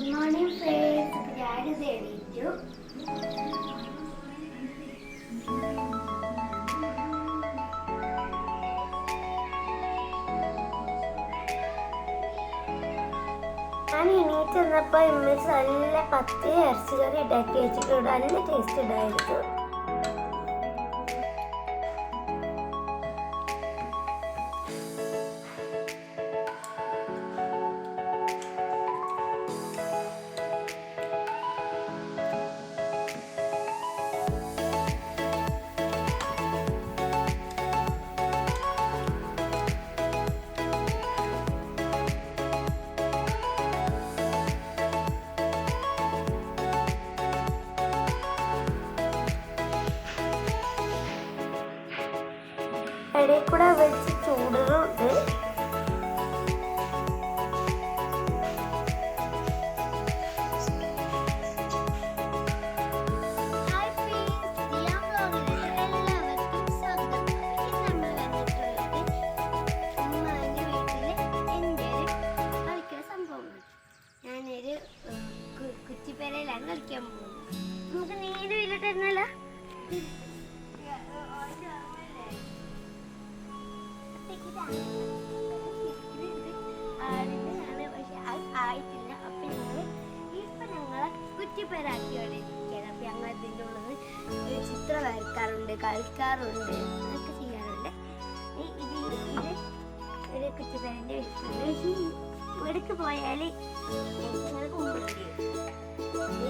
Good morning, friends. Dad is video. ഞാൻ എണീറ്റ് വന്നപ്പോൾ ഇമ്മച്ച് നല്ല പത്തി ഇറച്ചി കറി ഉണ്ടാക്കി വെച്ചിട്ട് നല്ല ടേസ്റ്റ് ഉണ്ടായിരുന്നു. ഇടയിൽ കൂടെ വെച്ച് ചൂടുന്നുണ്ട്. ഞാനൊരു കുറ്റിപ്പേരയിലാണ് കളിക്കാൻ പോകുന്നത്. നമുക്ക് നീര് വീട്ടിരുന്നല്ലോ. ആയിട്ടില്ല. അപ്പൊ ഞങ്ങള് കുറ്റിപ്പേരാക്കിയാണ് ഇരിക്കുകയാണ്. അപ്പൊ ഞങ്ങൾ ഇതിൻ്റെ ഉള്ളത് ചിത്രം വരയ്ക്കാറുണ്ട്, കളിക്കാറുണ്ട്, അതൊക്കെ ചെയ്യാറുണ്ട്. ഒരു കുറ്റിപ്പേരൻ്റെ ഇവിടേക്ക് പോയാല് ഞങ്ങൾ കുമ്പിടി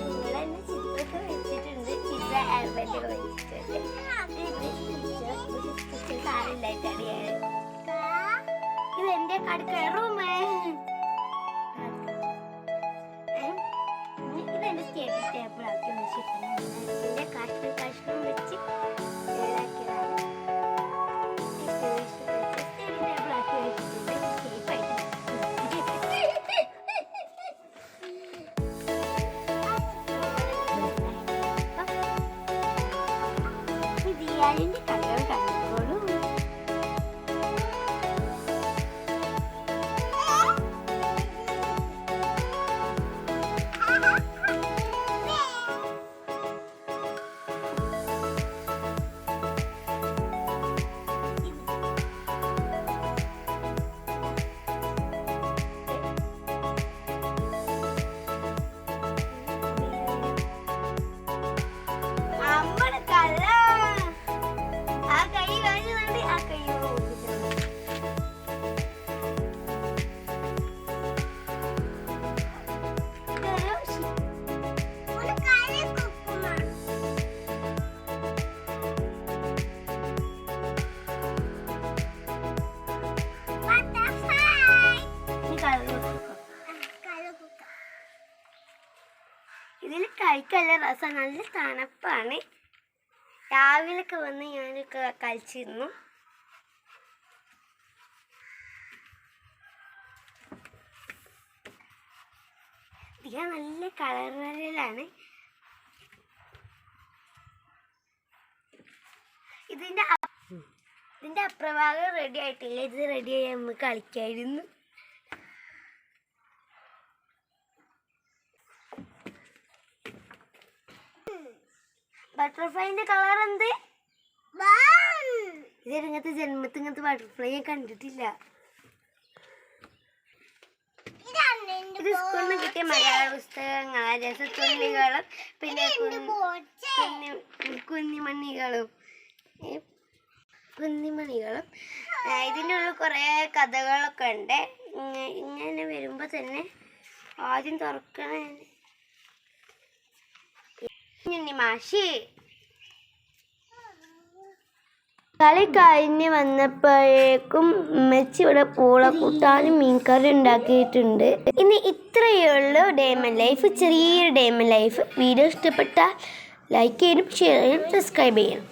നിങ്ങൾ തന്നെ ചിത്രമൊക്കെ വെച്ചിട്ടുണ്ട്. ചിത്ര ആൽബറ്റൊക്കെ വെച്ചിട്ടുണ്ട്. സാറില്ലായിട്ടാണ് ഞാൻ ഇതെന്റെ കടുക്ക റൂമേ. ഇതെന്റെ സ്റ്റഡി ടേബിൾ ആക്കി വെച്ചിട്ടുണ്ട്. ഇതിന്റെ കഷ്ണം കഷ്ണം വെച്ച് സ്റ്റഡി ടേബിൾ ആക്കി വെച്ചിട്ടുണ്ട്. ദിയാലിന്റെ കളികൾ കണ്ടപ്പോഴും ഇതിൽ കഴിക്കല്ല രസം, നല്ല തണുപ്പാണ്. രാവിലൊക്കെ വന്ന് ഞാനൊക്കെ കളിച്ചിരുന്നു. ഇതിൽ നല്ല കളർ വരലാണ്. ഇതിന്റെ അപ്രഭാഗം റെഡി ആയിട്ടില്ല. ഇത് റെഡി ആയി നമുക്ക് കളിക്കായിരുന്നു. ബട്ടർഫ്ലൈന്റെ കളർ എന്ത്? ഇത് ഇങ്ങനത്തെ ജന്മത്തിൽ ഇങ്ങനത്തെ ബട്ടർഫ്ലൈ ഞാൻ കണ്ടിട്ടില്ല. ഇത് സ്കൂളിൽ നിന്ന് കിട്ടിയ മലയാള പുസ്തകങ്ങൾ, രസത്തുള്ളികളും പിന്നെ കുഞ്ഞിമണികളും ഇതിൻ്റെ ഉള്ളിൽ കുറേ കഥകളൊക്കെ ഉണ്ട്. ഇങ്ങനെ വരുമ്പോൾ തന്നെ ആദ്യം തുറക്കണേ മാഷി. കളി കഴിഞ്ഞ് വന്നപ്പോഴേക്കും ഉമ്മച്ചി ഇവിടെ പൂള കൂട്ടാനും മീൻകറി ഉണ്ടാക്കിയിട്ടുണ്ട്. ഇനി ഇത്രയേ ഉള്ളൂ ഡേ മൈ ലൈഫ്, ചെറിയൊരു ഡേ മൈ ലൈഫ്. വീഡിയോ ഇഷ്ടപ്പെട്ടാൽ ലൈക്ക് ചെയ്യണം, ഷെയർ ചെയ്യണം, സബ്സ്ക്രൈബ് ചെയ്യണം.